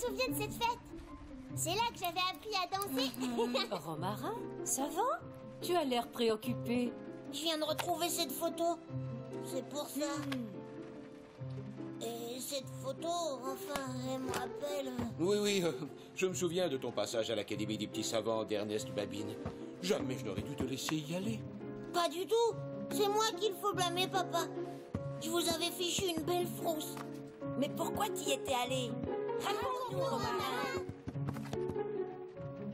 souviens de cette fête? C'est là que j'avais appris à danser. Romarin, ça va? Tu as l'air préoccupé. Je viens de retrouver cette photo. C'est pour ça. Et cette photo, enfin, elle me rappelle... Oui, je me souviens de ton passage à l'Académie des petits savants d'Ernest Babine. Jamais je n'aurais dû te laisser y aller. Pas du tout. C'est moi qu'il faut blâmer, papa. Je vous avais fichu une belle frousse. Mais pourquoi t'y étais allé? Raconte-nous, Romarin.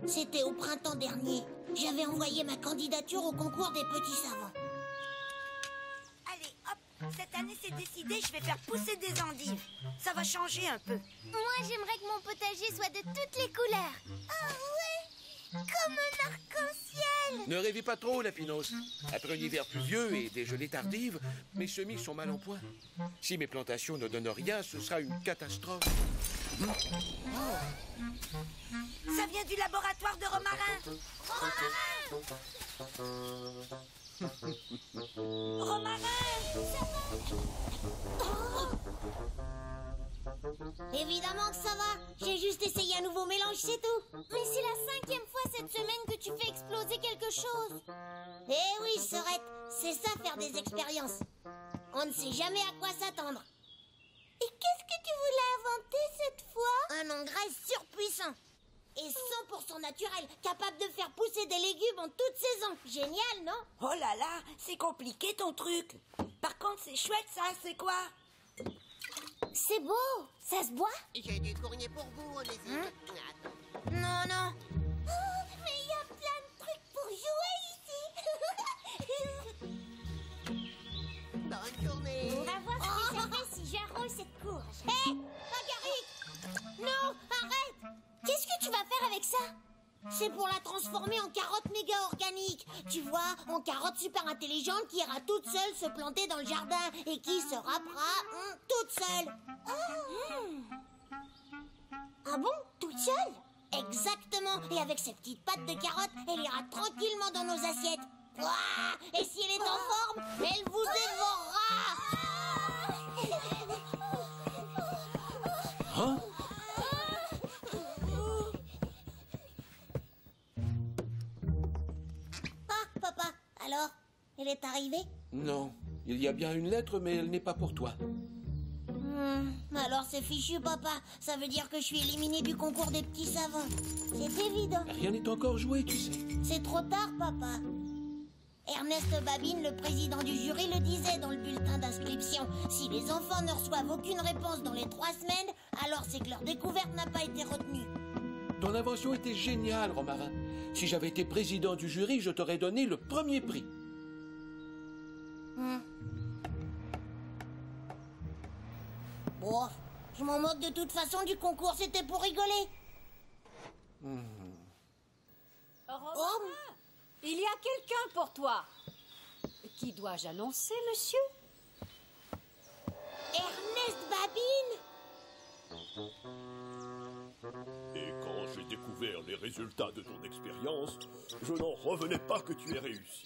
C'était au printemps dernier. J'avais envoyé ma candidature au concours des petits savants. Allez, hop, cette année c'est décidé, je vais faire pousser des endives. Ça va changer un peu. Moi, j'aimerais que mon potager soit de toutes les couleurs. Ah ouais, comme un arc-en-ciel. Ne rêvez pas trop, Lapinos. Après un hiver pluvieux et des gelées tardives, mes semis sont mal en point. Si mes plantations ne donnent rien, ce sera une catastrophe. Ça vient du laboratoire de Romarin. Romarin! Évidemment que ça va. J'ai juste essayé un nouveau mélange, c'est tout. Mais c'est la 5e fois cette semaine que tu fais exploser quelque chose. Eh oui, Sorette, c'est ça faire des expériences. On ne sait jamais à quoi s'attendre. Et qu'est-ce que tu voulais inventer cette fois? Un engrais surpuissant. Et 100% naturel, capable de faire pousser des légumes en toute saison. Génial, non? Oh là là, c'est compliqué ton truc. Par contre, c'est chouette ça, c'est quoi? C'est beau. Ça se boit? J'ai du courrier pour vous, allez-y. Non, non. Oh, mais il y a plein de trucs pour jouer ici. Bonne journée. On va voir ce que ça fait si j'arrose cette courge. Hé, Marguerite! Non, arrête! Qu'est-ce que tu vas faire avec ça? C'est pour la transformer en carotte méga organique. Tu vois, en carotte super intelligente qui ira toute seule se planter dans le jardin et qui se râpera toute seule. Ah bon? Toute seule? Exactement. Et avec ses petites pattes de carotte, elle ira tranquillement dans nos assiettes. Ouah, et si elle est en forme, elle vous dévorera. Hein? Ah, papa, alors, elle est arrivée? Non, il y a bien une lettre, mais elle n'est pas pour toi. Alors c'est fichu, papa. Ça veut dire que je suis éliminée du concours des petits savants. C'est évident. Rien n'est encore joué, tu sais. C'est trop tard, papa. Ernest Babine, le président du jury, le disait dans le bulletin d'inscription. Si les enfants ne reçoivent aucune réponse dans les 3 semaines, alors c'est que leur découverte n'a pas été retenue. Ton invention était géniale, Romarin. Si j'avais été président du jury, je t'aurais donné le premier prix. Bon, je m'en moque de toute façon du concours, c'était pour rigoler. Romarin, il y a quelqu'un pour toi. Qui dois-je annoncer, monsieur? Ernest Babine! Et quand j'ai découvert les résultats de ton expérience, je n'en revenais pas que tu aies réussi.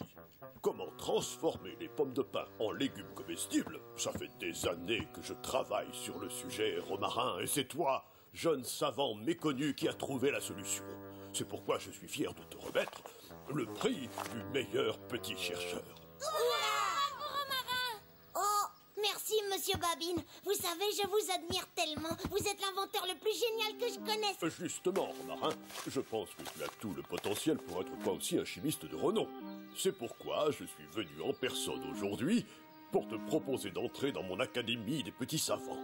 Comment transformer les pommes de pin en légumes comestibles? Ça fait des années que je travaille sur le sujet, Romarin, et c'est toi, jeune savant méconnu, qui a trouvé la solution. C'est pourquoi je suis fier de te remettre le prix du meilleur petit chercheur. Oh, merci, monsieur Babine. Vous savez, je vous admire tellement. Vous êtes l'inventeur le plus génial que je connaisse. Justement, Romarin, je pense que tu as tout le potentiel pour être toi aussi un chimiste de renom. C'est pourquoi je suis venu en personne aujourd'hui pour te proposer d'entrer dans mon académie des petits savants.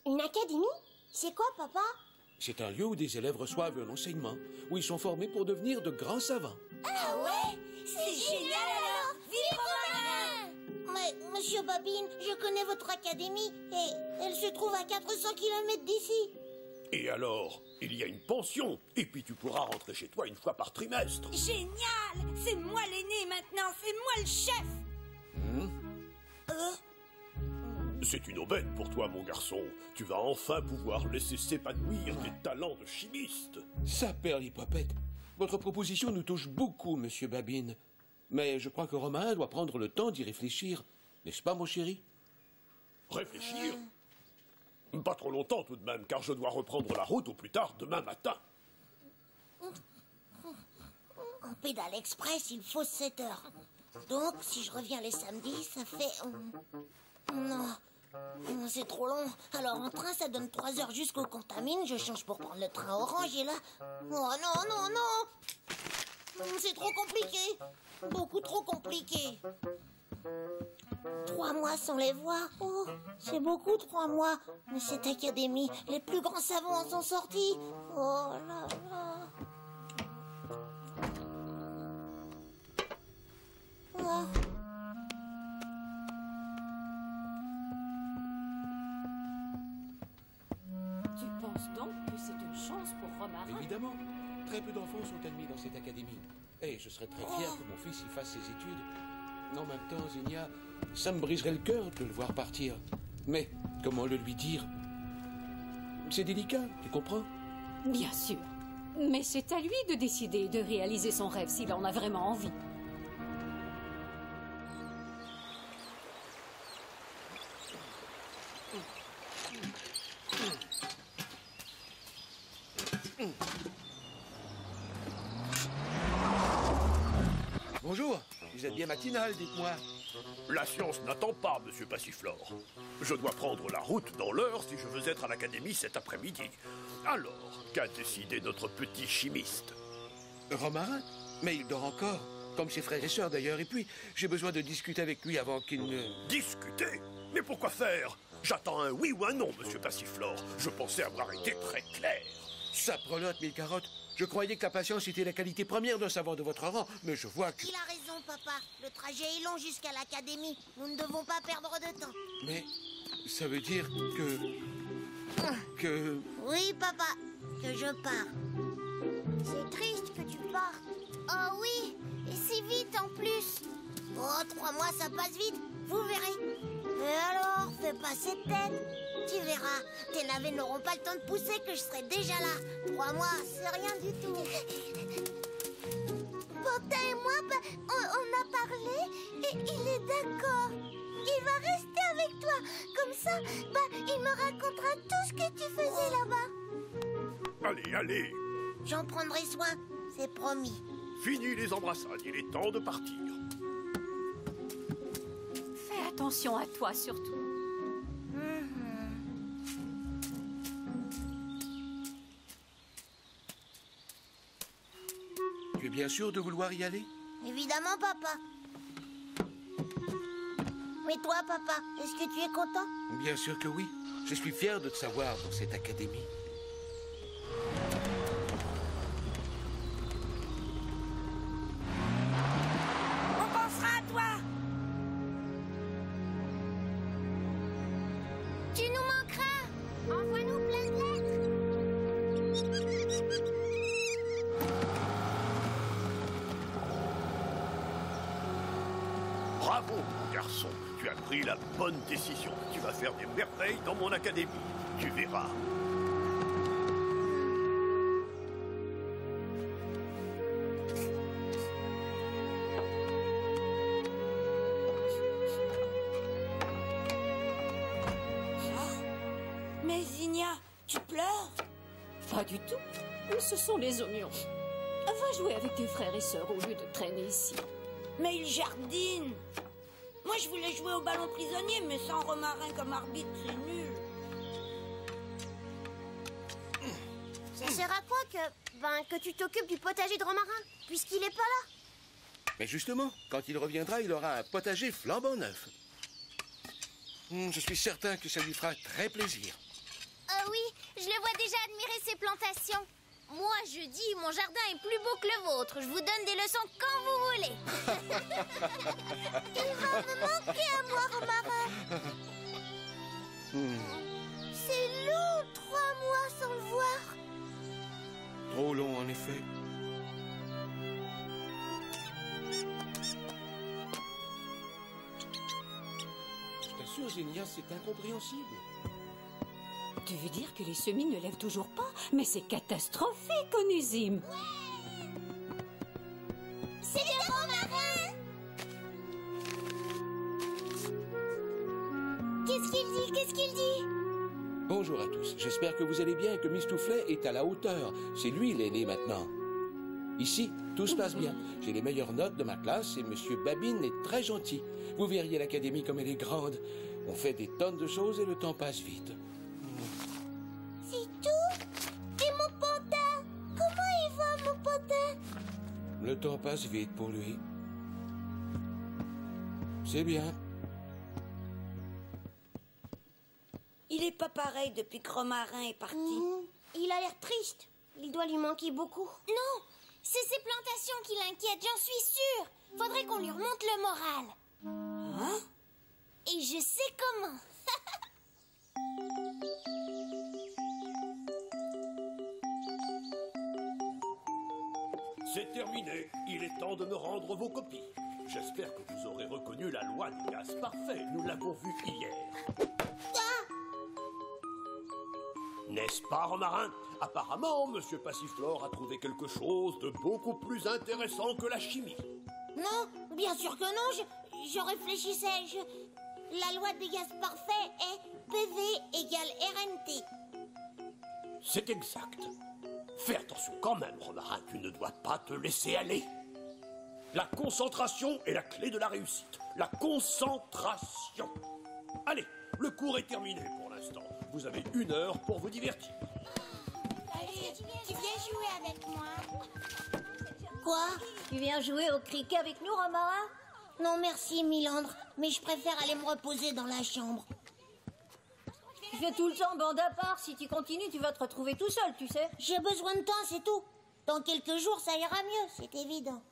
Une académie? C'est quoi, papa? C'est un lieu où des élèves reçoivent un enseignement, où ils sont formés pour devenir de grands savants. Ah ouais? C'est génial alors! Vive Romarin! Mais, monsieur Babine, je connais votre académie et elle se trouve à 400 km d'ici. Et alors, il y a une pension, et puis tu pourras rentrer chez toi une fois par trimestre. Génial! C'est moi l'aîné maintenant, c'est moi le chef! C'est une aubaine pour toi, mon garçon. Tu vas enfin pouvoir laisser s'épanouir tes talents de chimiste. Ça, Perlipopette, votre proposition nous touche beaucoup, monsieur Babine. Mais je crois que Romain doit prendre le temps d'y réfléchir. N'est-ce pas, mon chéri? Réfléchir? Pas trop longtemps tout de même, car je dois reprendre la route au plus tard demain matin. En pédale express, il faut 7 heures. Donc, si je reviens les samedis, ça fait... Non, c'est trop long. Alors, en train, ça donne 3 heures jusqu'au Contamine. Je change pour prendre le train orange et là... Oh non! C'est trop compliqué. Beaucoup trop compliqué. 3 mois sans les voir. Oh, c'est beaucoup 3 mois. Mais cette académie, les plus grands savants en sont sortis. Oh là là. Oh. Tu penses donc que c'est une chance pour Romarin? Évidemment, très peu d'enfants sont admis dans cette académie. Et je serais très fier que mon fils y fasse ses études. En même temps, Zinnia, ça me briserait le cœur de le voir partir. Mais comment le lui dire? C'est délicat, tu comprends? Bien sûr. Mais c'est à lui de décider de réaliser son rêve s'il en a vraiment envie. Bonjour, vous êtes bien matinal, dites-moi. La science n'attend pas, monsieur Passiflore. Je dois prendre la route dans l'heure si je veux être à l'académie cet après-midi. Alors, qu'a décidé notre petit chimiste? Romarin? Mais il dort encore, comme ses frères et sœurs d'ailleurs. Et puis, j'ai besoin de discuter avec lui avant qu'il ne... Discuter? Mais pourquoi faire? J'attends un oui ou un non, monsieur Passiflore. Je pensais avoir été très clair. Ça prelote, mille carottes. Je croyais que la patience était la qualité première d'un savant de votre rang, mais je vois que... Il a raison, papa. Le trajet est long jusqu'à l'académie. Nous ne devons pas perdre de temps. Mais ça veut dire que... Oui, papa, que je pars. C'est triste que tu partes. Oh oui, et si vite en plus. Oh, 3 mois, ça passe vite, vous verrez. Et alors, fais pas cette tête. Tu verras, tes navets n'auront pas le temps de pousser que je serai déjà là. 3 mois, c'est rien du tout. Panta et moi, on a parlé et il est d'accord. Il va rester avec toi. Comme ça, il me racontera tout ce que tu faisais là-bas. Allez, allez, J'en prendrai soin, c'est promis. fini les embrassades, il est temps de partir. Fais attention à toi surtout. Tu es bien sûr de vouloir y aller? Évidemment, papa. Mais toi, papa, est-ce que tu es content? Bien sûr que oui. Je suis fier de te savoir dans cette académie. On pensera à toi. Tu nous manqueras. Envoie-nous plein de lettres. Bravo, mon garçon. Tu as pris la bonne décision. Tu vas faire des merveilles dans mon académie. Tu verras. Mais Zinnia, tu pleures? Pas du tout. Ce sont les oignons. Va jouer avec tes frères et sœurs au lieu de traîner ici. Mais il jardine. Moi, je voulais jouer au ballon prisonnier, mais sans Romarin comme arbitre, c'est nul. Ça sert à quoi que tu t'occupes du potager de Romarin, puisqu'il est pas là? Mais justement, quand il reviendra, il aura un potager flambant neuf. Je suis certain que ça lui fera très plaisir. Oui, je le vois déjà admirer ses plantations. Moi, je dis, mon jardin est plus beau que le vôtre. Je vous donne des leçons quand vous voulez. Il va me manquer à moi, Romarin. C'est long, 3 mois sans le voir. Trop long, en effet. Je t'assure, Zinnia, c'est incompréhensible. Tu veux dire que les semis ne lèvent toujours pas? Mais c'est catastrophique, Onésime. C'est le Romarin. Qu'est-ce qu'il dit? Bonjour à tous. J'espère que vous allez bien et que Mistouflet est à la hauteur. C'est lui l'aîné maintenant. Ici, tout se passe bien. J'ai les meilleures notes de ma classe et Monsieur Babine est très gentil. Vous verriez l'académie comme elle est grande. On fait des tonnes de choses et le temps passe vite. C'est tout? Et mon pantin? Comment il va, mon pantin? Le temps passe vite pour lui. C'est bien. Il est pas pareil depuis que Romarin est parti. Il a l'air triste. Il doit lui manquer beaucoup. Non, c'est ses plantations qui l'inquiètent, j'en suis sûre. Faudrait qu'on lui remonte le moral. Hein? Et je sais comment. C'est terminé. Il est temps de me rendre vos copies. J'espère que vous aurez reconnu la loi du gaz parfait. Nous l'avons vue hier. N'est-ce pas, Romarin? Apparemment, Monsieur Passiflore a trouvé quelque chose de beaucoup plus intéressant que la chimie. Non, bien sûr que non, je réfléchissais. La loi des gaz parfaits est PV égale RNT. C'est exact. Fais attention quand même, Romarin, tu ne dois pas te laisser aller. La concentration est la clé de la réussite. La concentration. Allez, le cours est terminé pour l'instant. Vous avez 1 heure pour vous divertir. Allez, tu viens jouer avec moi? Quoi? Tu viens jouer au cricket avec nous, Romarin? Non, merci, Milandre. Mais je préfère aller me reposer dans la chambre. Tu fais tout le temps bande à part. Si tu continues, tu vas te retrouver tout seul, tu sais. J'ai besoin de temps, c'est tout. Dans quelques jours, ça ira mieux, c'est évident.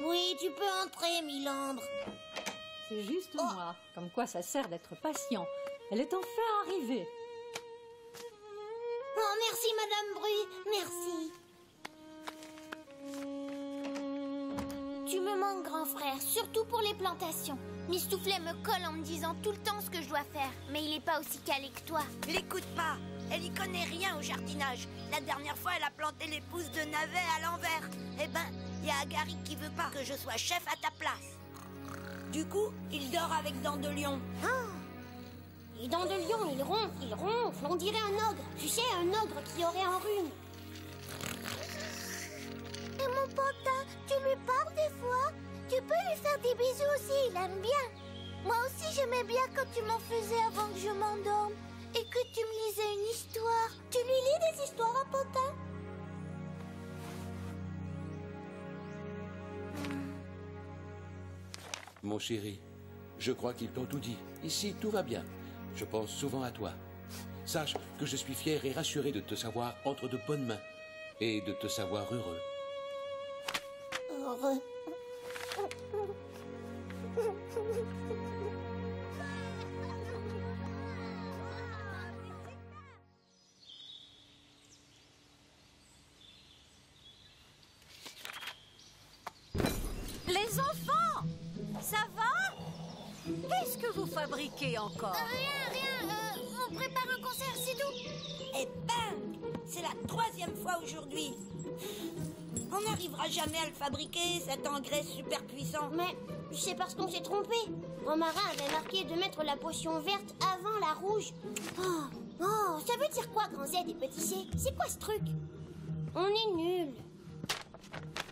Oui, tu peux entrer, Milandre. C'est juste moi. Comme quoi ça sert d'être patient. Elle est enfin arrivée. Oh, merci, Madame Bru, merci. Tu me manques, grand frère, surtout pour les plantations. Mistouflet me colle en me disant tout le temps ce que je dois faire, mais il est pas aussi calé que toi. L'écoute pas. Elle y connaît rien au jardinage. La dernière fois, elle a planté les pousses de navets à l'envers. Eh ben, il y a Agaric qui veut pas que je sois chef à ta place. Du coup, il dort avec Dents de Lion. Et Dents de Lion, il ronfle, on dirait un ogre. Tu sais, un ogre qui aurait un rhume. Et mon pantin, tu lui parles des fois? Tu peux lui faire des bisous aussi, il aime bien. Moi aussi, j'aimais bien quand tu m'en faisais avant que je m'endorme. Et que tu me lisais une histoire. Tu lui lis des histoires à pantin? Mon chéri, je crois qu'ils t'ont tout dit. Ici, tout va bien. Je pense souvent à toi. Sache que je suis fier et rassuré de te savoir entre de bonnes mains et de te savoir heureux. Heureux. Les enfants, ça va? Qu'est-ce que vous fabriquez encore? Rien. On prépare un concert, c'est tout. Eh ben, c'est la 3e fois aujourd'hui. On n'arrivera jamais à le fabriquer, cet engrais super puissant. Mais c'est parce qu'on s'est trompé. Romarin avait marqué de mettre la potion verte avant la rouge. Oh, ça veut dire quoi, grand Z et petit C? C'est quoi ce truc? On est nuls.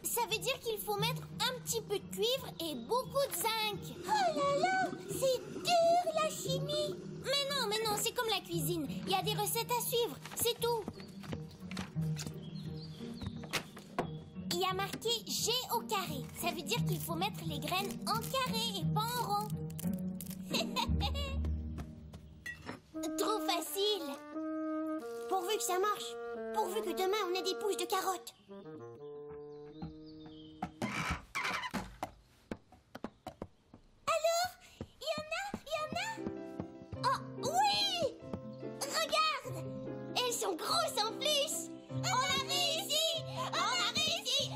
Ça veut dire qu'il faut mettre un petit peu de cuivre et beaucoup de zinc. Oh là là, c'est dur la chimie. Mais non, c'est comme la cuisine. Il y a des recettes à suivre, c'est tout. Il y a marqué G au carré. Ça veut dire qu'il faut mettre les graines en carré et pas en rond. Trop facile. Pourvu que ça marche. Pourvu que demain on ait des pousses de carottes. Alors, il y en a. Oh oui! Regarde! Elles sont grosses en plus. On a réussi!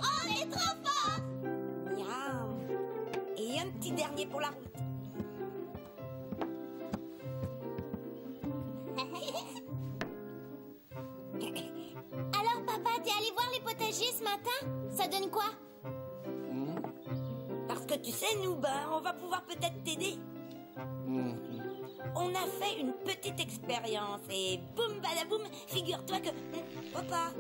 On est trop fort! Miam. Et un petit dernier pour la route. Alors papa, t'es allé voir les potagers ce matin? Ça donne quoi? Parce que tu sais, nous, on va pouvoir peut-être t'aider. On a fait une petite expérience et boum badaboum, figure-toi que... Papa,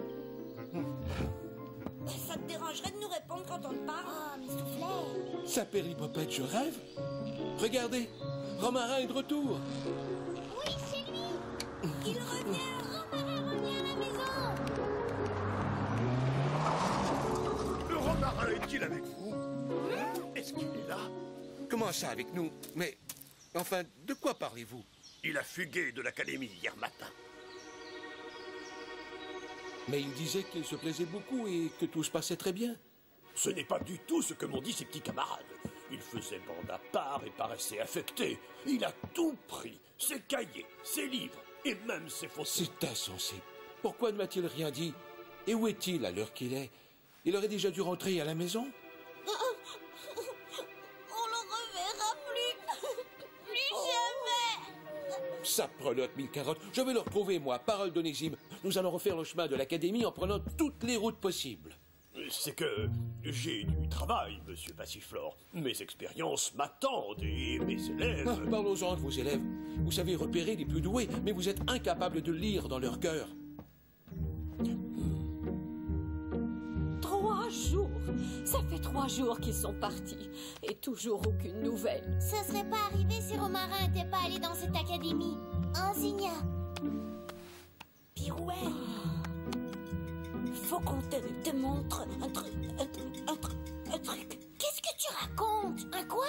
ça te dérangerait de nous répondre quand on te parle? Oh, mes soufflets. Ça, Péripopette, je rêve. Regardez, Romarin est de retour. Oui, c'est lui. Il revient. Romarin revient à la maison. Le Romarin est-il avec vous? Est-ce qu'il est là? Comment ça avec nous? Mais, enfin, de quoi parlez-vous? Il a fugué de l'académie hier matin. Mais il disait qu'il se plaisait beaucoup et que tout se passait très bien. Ce n'est pas du tout ce que m'ont dit ses petits camarades. Il faisait bande à part et paraissait affecté. Il a tout pris. Ses cahiers, ses livres et même ses photos. C'est insensé. Pourquoi ne m'a-t-il rien dit? Et où est-il à l'heure qu'il est? Il aurait déjà dû rentrer à la maison. On le reverra plus jamais. Saprelotte, mille carottes, je vais le retrouver, moi, parole d'Onésime. Nous allons refaire le chemin de l'académie en prenant toutes les routes possibles. C'est que j'ai du travail, monsieur Passiflore. Mes expériences m'attendent et mes élèves... Ah, parlons-en de vos élèves. Vous savez repérer les plus doués, mais vous êtes incapables de lire dans leur cœur. 3 jours. Ça fait 3 jours qu'ils sont partis. Et toujours aucune nouvelle. Ça serait pas arrivé si Romarin n'était pas allé dans cette académie. Hein, Zinnia? Pirouette, faut qu'on te montre un truc. Qu'est-ce que tu racontes? Un quoi?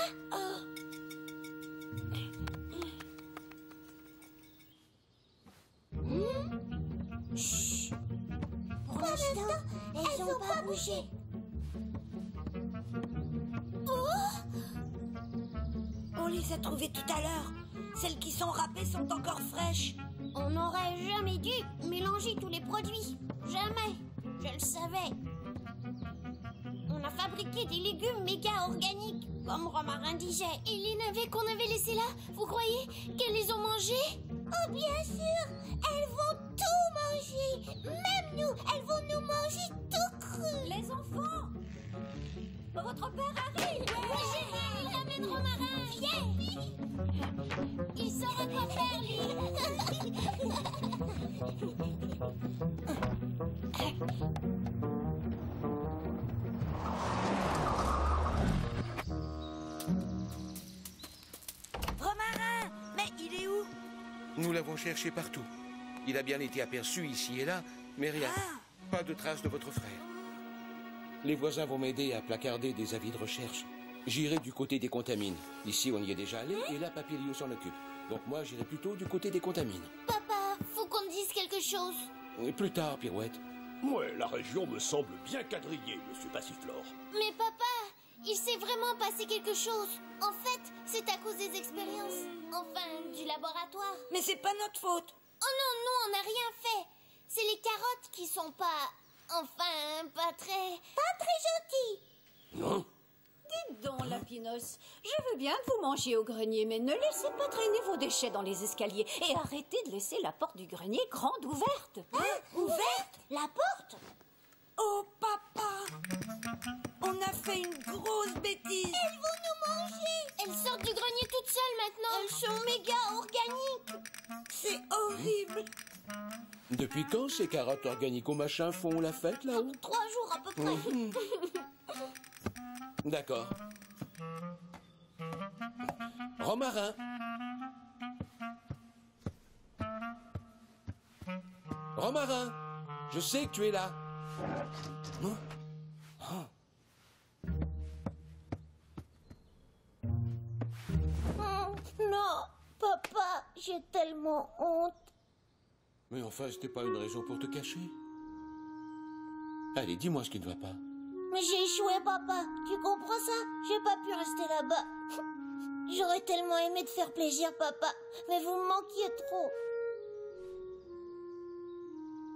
Chut. Pour l'instant, elles n'ont pas bougé. On les a trouvées tout à l'heure. Celles qui sont râpées sont encore fraîches. On n'aurait jamais dû mélanger tous les produits. Jamais. Je le savais. On a fabriqué des légumes méga organiques, comme Romarin disait. Et les navets qu'on avait laissés là, vous croyez qu'elles les ont mangés? Oh, bien sûr. Elles vont tout manger. Même nous, elles vont nous manger tout cru. Les enfants! Votre père arrive! Il ramène Romarin. Viens. Il saura quoi faire, lui. Romarin, mais il est où? Nous l'avons cherché partout. Il a bien été aperçu ici et là, mais rien. Pas de traces de votre frère. Les voisins vont m'aider à placarder des avis de recherche. J'irai du côté des contamines. Ici, on y est déjà allé, et là, Papilio s'en occupe. Donc moi, j'irai plutôt du côté des contamines. Papa, faut qu'on te dise quelque chose. Et plus tard, Pirouette. Ouais, la région me semble bien quadrillée, monsieur Passiflore. Mais papa, il s'est vraiment passé quelque chose. En fait, c'est à cause des expériences. Enfin, du laboratoire. Mais c'est pas notre faute. Oh non, non, on n'a rien fait. C'est les carottes qui sont pas... Enfin, pas très gentilles. Non? Dites donc, Lapinos, je veux bien que vous mangiez au grenier, mais ne laissez pas traîner vos déchets dans les escaliers et arrêtez de laisser la porte du grenier grande ouverte. Ouverte? La porte? Oh, papa, on a fait une grosse bêtise. Elles vont nous manger. Elles sortent du grenier toutes seules maintenant. Elles sont méga organiques. C'est horrible. Depuis quand ces carottes organiques au machin font la fête, là-haut? 3 jours à peu près. D'accord. Romarin. Romarin, je sais que tu es là. Non? Non, papa, j'ai tellement honte. Mais enfin, c'était pas une raison pour te cacher. Allez, dis-moi ce qui ne va pas. Mais j'ai échoué, papa. Tu comprends ça? J'ai pas pu rester là-bas. J'aurais tellement aimé te faire plaisir, papa. Mais vous me manquiez trop.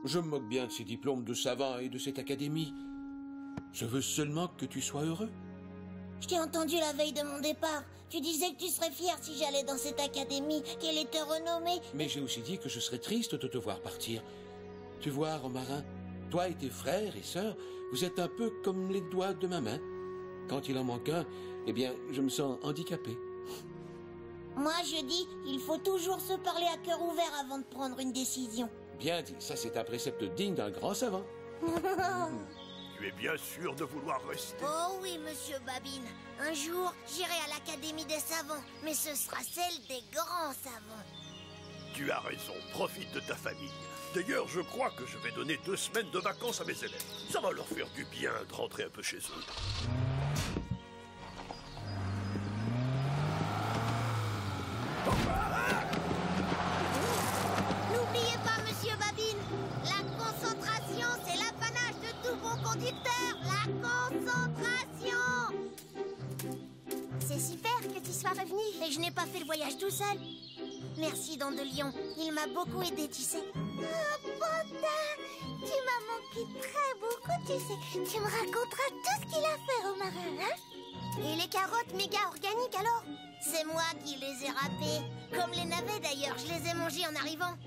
Je me moque bien de ces diplômes de savant et de cette académie. Je veux seulement que tu sois heureux. Je t'ai entendu la veille de mon départ. Tu disais que tu serais fier si j'allais dans cette académie, qu'elle était renommée. Mais j'ai aussi dit que je serais triste de te voir partir. Tu vois, Romarin, toi et tes frères et sœurs, vous êtes un peu comme les doigts de ma main. Quand il en manque un, eh bien, je me sens handicapé. Moi, je dis, il faut toujours se parler à cœur ouvert avant de prendre une décision. Bien dit, ça c'est un précepte digne d'un grand savant. Tu es bien sûr de vouloir rester. Oh oui, monsieur Babine. Un jour, j'irai à l'Académie des savants, mais ce sera celle des grands savants. Tu as raison, profite de ta famille. D'ailleurs, je crois que je vais donner 2 semaines de vacances à mes élèves. Ça va leur faire du bien de rentrer un peu chez eux. N'oubliez pas, monsieur Babine, la concentration, c'est l'apanage de tout bon conducteur. La concentration. C'est super que tu sois revenu. Et je n'ai pas fait le voyage tout seul. Merci, Dandelion. Il m'a beaucoup aidé, tu sais. Oh, Panda, tu m'as manqué très beaucoup, tu sais. Tu me raconteras tout ce qu'il a fait au marin, hein? Et les carottes méga organiques, alors? C'est moi qui les ai râpées. Comme les navets, d'ailleurs. Je les ai mangées en arrivant.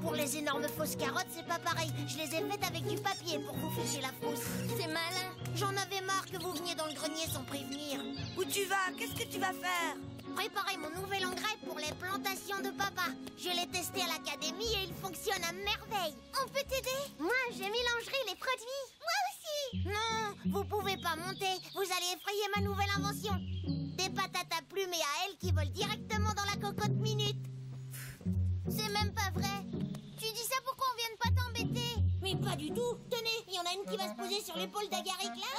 Pour les énormes fausses carottes, c'est pas pareil. Je les ai faites avec du papier pour vous ficher la frousse. C'est malin. J'en avais marre que vous veniez dans le grenier sans prévenir. Où tu vas? Qu'est-ce que tu vas faire? Préparer mon nouvel engrais pour les plantations de papa. Je l'ai testé à l'académie et il fonctionne à merveille. On peut t'aider? Moi, je mélangerai les produits. Moi aussi. Non, vous pouvez pas monter. Vous allez effrayer ma nouvelle invention. Des patates à plumes et à ailes qui volent directement dans la cocotte minute. C'est même pas vrai. Tu dis ça pour qu'on vienne pas t'embêter. Mais pas du tout. Tenez, il y en a une qui va se poser sur l'épaule d'Agaric là.